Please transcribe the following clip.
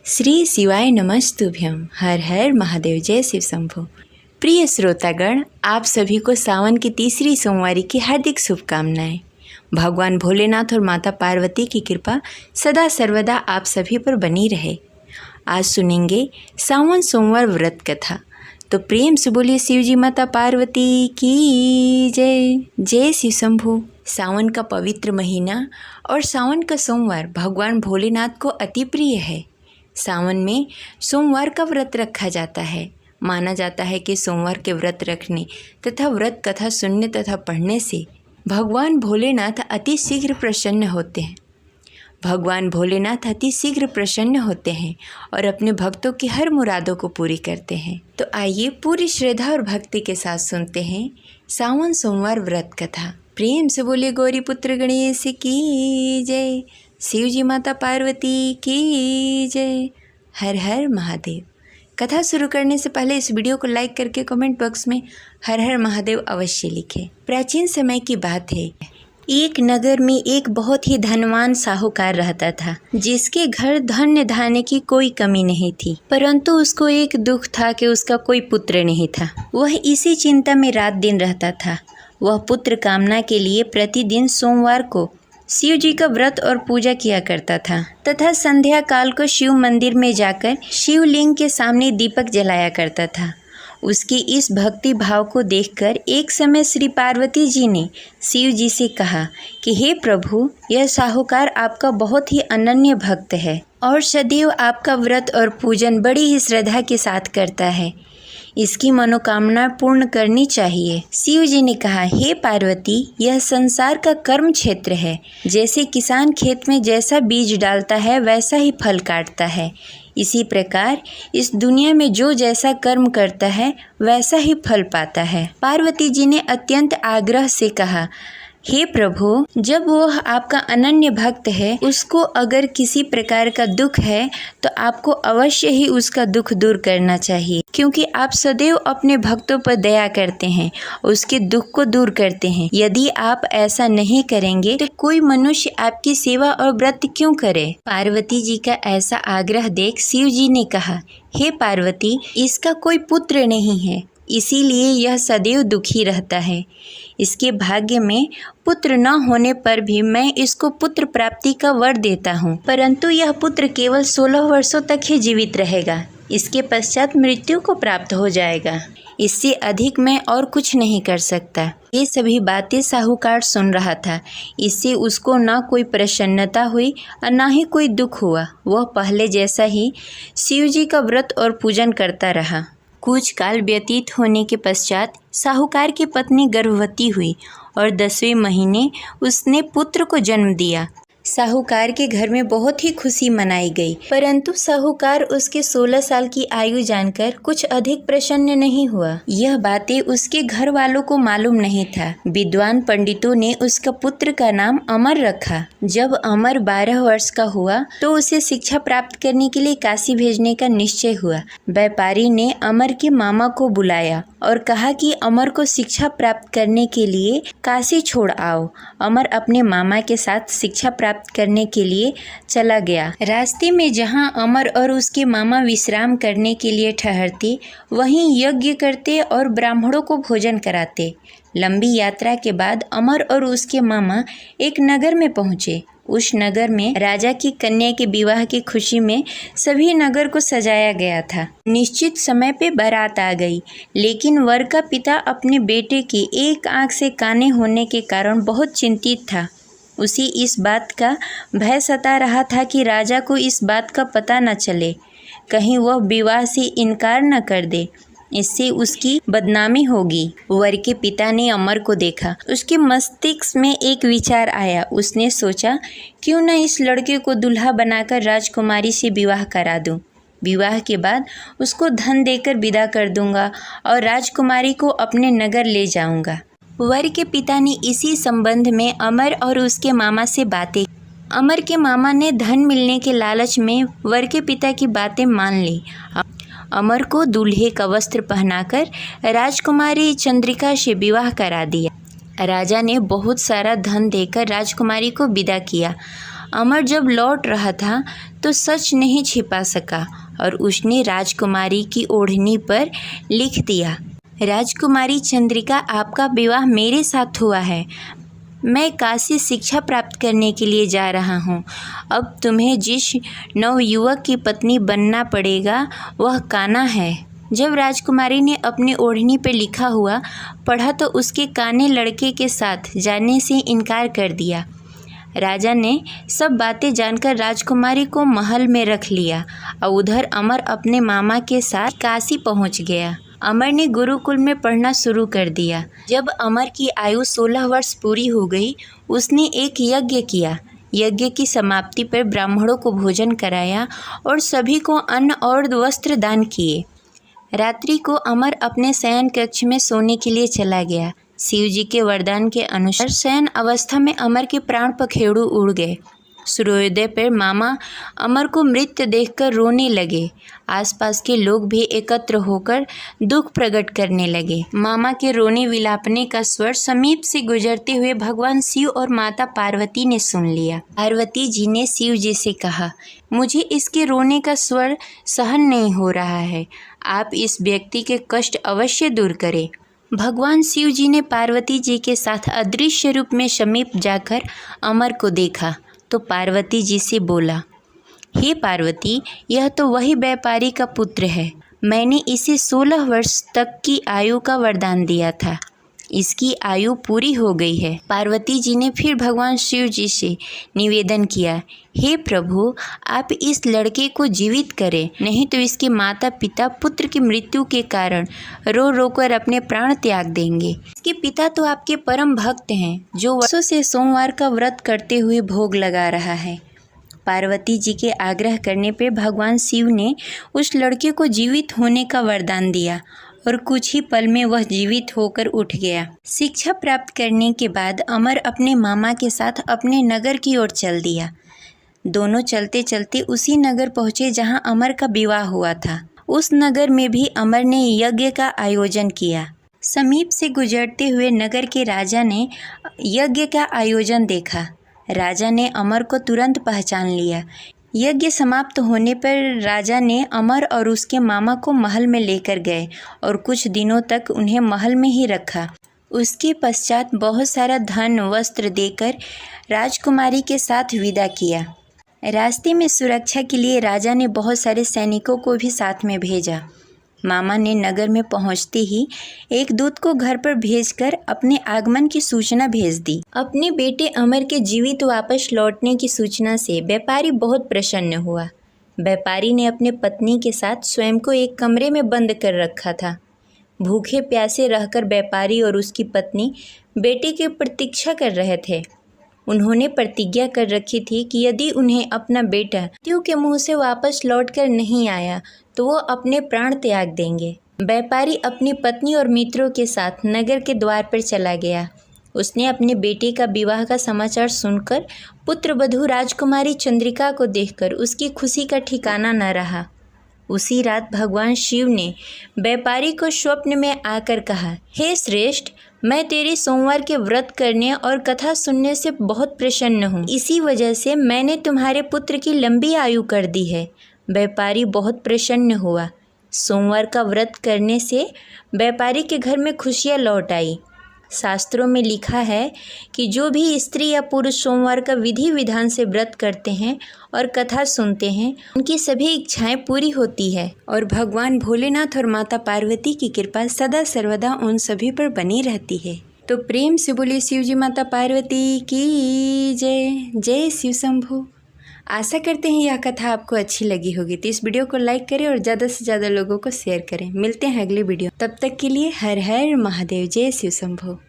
श्री शिवाय नमस्तुभ्यम। हर हर महादेव। जय शिव शंभो। प्रिय श्रोतागण, आप सभी को सावन की तीसरी सोमवारी की हार्दिक शुभकामनाएं। भगवान भोलेनाथ और माता पार्वती की कृपा सदा सर्वदा आप सभी पर बनी रहे। आज सुनेंगे सावन सोमवार व्रत कथा। तो प्रेम से बोलिए शिव जी माता पार्वती की जय। जय शिव शंभो। सावन का पवित्र महीना और सावन का सोमवार भगवान भोलेनाथ को अति प्रिय है। सावन में सोमवार का व्रत रखा जाता है। माना जाता है कि सोमवार के व्रत रखने तथा व्रत कथा सुनने तथा पढ़ने से भगवान भोलेनाथ अति शीघ्र प्रसन्न होते हैं। भगवान भोलेनाथ अति शीघ्र प्रसन्न होते हैं और अपने भक्तों की हर मुरादों को पूरी करते हैं। तो आइए पूरी श्रद्धा और भक्ति के साथ सुनते हैं सावन सोमवार व्रत कथा। प्रेम से बोलिए गौरी पुत्र गणेश की जय। शिव जी माता पार्वती की जय। हर हर महादेव। कथा शुरू करने से पहले इस वीडियो को लाइक करके कमेंट बॉक्स में हर हर महादेव अवश्य लिखें। प्राचीन समय की बात है। एक नगर में एक बहुत ही धनवान साहूकार रहता था, जिसके घर धन्य धान्य की कोई कमी नहीं थी। परंतु उसको एक दुख था कि उसका कोई पुत्र नहीं था। वह इसी चिंता में रात दिन रहता था। वह पुत्र कामना के लिए प्रतिदिन सोमवार को शिव जी का व्रत और पूजा किया करता था तथा संध्या काल को शिव मंदिर में जाकर शिवलिंग के सामने दीपक जलाया करता था। उसकी इस भक्ति भाव को देखकर एक समय श्री पार्वती जी ने शिव जी से कहा कि हे प्रभु, यह साहूकार आपका बहुत ही अनन्य भक्त है और सदैव आपका व्रत और पूजन बड़ी ही श्रद्धा के साथ करता है। इसकी मनोकामना पूर्ण करनी चाहिए। शिव जी ने कहा, हे पार्वती, यह संसार का कर्म क्षेत्र है। जैसे किसान खेत में जैसा बीज डालता है वैसा ही फल काटता है, इसी प्रकार इस दुनिया में जो जैसा कर्म करता है वैसा ही फल पाता है। पार्वती जी ने अत्यंत आग्रह से कहा, हे प्रभु, जब वह आपका अनन्य भक्त है, उसको अगर किसी प्रकार का दुख है तो आपको अवश्य ही उसका दुख दूर करना चाहिए, क्योंकि आप सदैव अपने भक्तों पर दया करते हैं, उसके दुख को दूर करते हैं। यदि आप ऐसा नहीं करेंगे तो कोई मनुष्य आपकी सेवा और व्रत क्यों करे? पार्वती जी का ऐसा आग्रह देख शिव जी ने कहा, हे पार्वती, इसका कोई पुत्र नहीं है, इसीलिए यह सदैव दुखी रहता है। इसके भाग्य में पुत्र न होने पर भी मैं इसको पुत्र प्राप्ति का वर देता हूँ, परंतु यह पुत्र केवल 16 वर्षों तक ही जीवित रहेगा। इसके पश्चात मृत्यु को प्राप्त हो जाएगा। इससे अधिक मैं और कुछ नहीं कर सकता। ये सभी बातें साहूकार सुन रहा था। इससे उसको न कोई प्रसन्नता हुई और न ही कोई दुख हुआ। वह पहले जैसा ही शिव जी का व्रत और पूजन करता रहा। कुछ काल व्यतीत होने के पश्चात साहूकार की पत्नी गर्भवती हुई और 10वें महीने उसने पुत्र को जन्म दिया। साहूकार के घर में बहुत ही खुशी मनाई गई, परंतु साहूकार उसके 16 साल की आयु जानकर कुछ अधिक प्रसन्न नहीं हुआ। यह बातें उसके घर वालों को मालूम नहीं था। विद्वान पंडितों ने उसका पुत्र का नाम अमर रखा। जब अमर 12 वर्ष का हुआ तो उसे शिक्षा प्राप्त करने के लिए काशी भेजने का निश्चय हुआ। व्यापारी ने अमर के मामा को बुलाया और कहा कि अमर को शिक्षा प्राप्त करने के लिए काशी छोड़ आओ। अमर अपने मामा के साथ शिक्षा प्राप्त करने के लिए चला गया। रास्ते में जहां अमर और उसके मामा विश्राम करने के लिए ठहरते, वहीं यज्ञ करते और ब्राह्मणों को भोजन कराते। लंबी यात्रा के बाद अमर और उसके मामा एक नगर में पहुंचे। उस नगर में राजा की कन्या के विवाह की खुशी में सभी नगर को सजाया गया था। निश्चित समय पे बारात आ गई, लेकिन वर का पिता अपने बेटे की एक आंख से काने होने के कारण बहुत चिंतित था। उसी इस बात का भय सता रहा था कि राजा को इस बात का पता न चले, कहीं वह विवाह से इनकार न कर दे, इससे उसकी बदनामी होगी। वर के पिता ने अमर को देखा। उसके मस्तिष्क में एक विचार आया। उसने सोचा, क्यों न इस लड़के को दुल्हा बनाकर राजकुमारी से विवाह करा दूं। विवाह के बाद उसको धन देकर विदा कर दूंगा और राजकुमारी को अपने नगर ले जाऊंगा। वर के पिता ने इसी संबंध में अमर और उसके मामा से बातें। अमर के मामा ने धन मिलने के लालच में वर के पिता की बातें मान ली। अमर को दूल्हे का वस्त्र पहनाकर राजकुमारी चंद्रिका से विवाह करा दिया। राजा ने बहुत सारा धन देकर राजकुमारी को विदा किया। अमर जब लौट रहा था तो सच नहीं छिपा सका और उसने राजकुमारी की ओढ़नी पर लिख दिया, राजकुमारी चंद्रिका, आपका विवाह मेरे साथ हुआ है। मैं काशी शिक्षा प्राप्त करने के लिए जा रहा हूँ। अब तुम्हें जिस नवयुवक की पत्नी बनना पड़ेगा वह कान्हा है। जब राजकुमारी ने अपनी ओढ़नी पर लिखा हुआ पढ़ा तो उसके कान्हे लड़के के साथ जाने से इनकार कर दिया। राजा ने सब बातें जानकर राजकुमारी को महल में रख लिया और उधर अमर अपने मामा के साथ काशी पहुंच गया। अमर ने गुरुकुल में पढ़ना शुरू कर दिया। जब अमर की आयु 16 वर्ष पूरी हो गई, उसने एक यज्ञ किया। यज्ञ की समाप्ति पर ब्राह्मणों को भोजन कराया और सभी को अन्न और वस्त्र दान किए। रात्रि को अमर अपने शयन कक्ष में सोने के लिए चला गया। शिव जी के वरदान के अनुसार शयन अवस्था में अमर के प्राण पखेरु उड़ गए। सूर्योदय पर मामा अमर को मृत देखकर रोने लगे। आसपास के लोग भी एकत्र होकर दुख प्रकट करने लगे। मामा के रोने विलापने का स्वर समीप से गुजरते हुए भगवान शिव और माता पार्वती ने सुन लिया। पार्वती जी ने शिव जी से कहा, मुझे इसके रोने का स्वर सहन नहीं हो रहा है, आप इस व्यक्ति के कष्ट अवश्य दूर करें। भगवान शिव जी ने पार्वती जी के साथ अदृश्य रूप में समीप जाकर अमर को देखा तो पार्वती जी से बोला, हे पार्वती, यह तो वही व्यापारी का पुत्र है। मैंने इसे 16 वर्ष तक की आयु का वरदान दिया था। इसकी आयु पूरी हो गई है। पार्वती जी ने फिर भगवान शिव जी से निवेदन किया, हे प्रभु, आप इस लड़के को जीवित करें, नहीं तो इसके माता पिता पुत्र की मृत्यु के कारण रो रो कर अपने प्राण त्याग देंगे। इसके पिता तो आपके परम भक्त हैं, जो वर्षों से सोमवार का व्रत करते हुए भोग लगा रहा है। पार्वती जी के आग्रह करने पर भगवान शिव ने उस लड़के को जीवित होने का वरदान दिया और कुछ ही पल में वह जीवित होकर उठ गया। शिक्षा प्राप्त करने के बाद अमर अपने मामा के साथ अपने नगर की ओर चल दिया। दोनों चलते चलते उसी नगर पहुँचे जहाँ अमर का विवाह हुआ था। उस नगर में भी अमर ने यज्ञ का आयोजन किया। समीप से गुजरते हुए नगर के राजा ने यज्ञ का आयोजन देखा। राजा ने अमर को तुरंत पहचान लिया। यज्ञ समाप्त होने पर राजा ने अमर और उसके मामा को महल में लेकर गए और कुछ दिनों तक उन्हें महल में ही रखा। उसके पश्चात बहुत सारा धन वस्त्र देकर राजकुमारी के साथ विदा किया। रास्ते में सुरक्षा के लिए राजा ने बहुत सारे सैनिकों को भी साथ में भेजा। मामा ने नगर में पहुंचते ही एक दूत को घर पर भेजकर अपने आगमन की सूचना भेज दी। अपने बेटे अमर के जीवित वापस लौटने की सूचना से व्यापारी बहुत प्रसन्न हुआ। व्यापारी ने अपने पत्नी के साथ स्वयं को एक कमरे में बंद कर रखा था। भूखे प्यासे रहकर व्यापारी और उसकी पत्नी बेटे की प्रतीक्षा कर रहे थे। उन्होंने प्रतिज्ञा कर रखी थी कि यदि उन्हें अपना बेटा मृत्यु के मुंह से वापस लौटकर नहीं आया तो वो अपने प्राण त्याग देंगे। व्यापारी अपनी पत्नी और मित्रों के साथ नगर के द्वार पर चला गया। उसने अपने बेटे का विवाह का समाचार सुनकर पुत्रवधू राजकुमारी चंद्रिका को देखकर उसकी खुशी का ठिकाना न रहा। उसी रात भगवान शिव ने व्यापारी को स्वप्न में आकर कहा, हे श्रेष्ठ, मैं तेरी सोमवार के व्रत करने और कथा सुनने से बहुत प्रसन्न हूँ। इसी वजह से मैंने तुम्हारे पुत्र की लंबी आयु कर दी है। व्यापारी बहुत प्रसन्न हुआ। सोमवार का व्रत करने से व्यापारी के घर में खुशियाँ लौट आई। शास्त्रों में लिखा है कि जो भी स्त्री या पुरुष सोमवार का विधि विधान से व्रत करते हैं और कथा सुनते हैं, उनकी सभी इच्छाएं पूरी होती है और भगवान भोलेनाथ और माता पार्वती की कृपा सदा सर्वदा उन सभी पर बनी रहती है। तो प्रेम से बोलिए शिव जी माता पार्वती की जय। जय शिव शंभू। आशा करते हैं यह कथा आपको अच्छी लगी होगी, तो इस वीडियो को लाइक करें और ज़्यादा से ज़्यादा लोगों को शेयर करें। मिलते हैं अगली वीडियो, तब तक के लिए हर हर महादेव। जय शिव शंभू।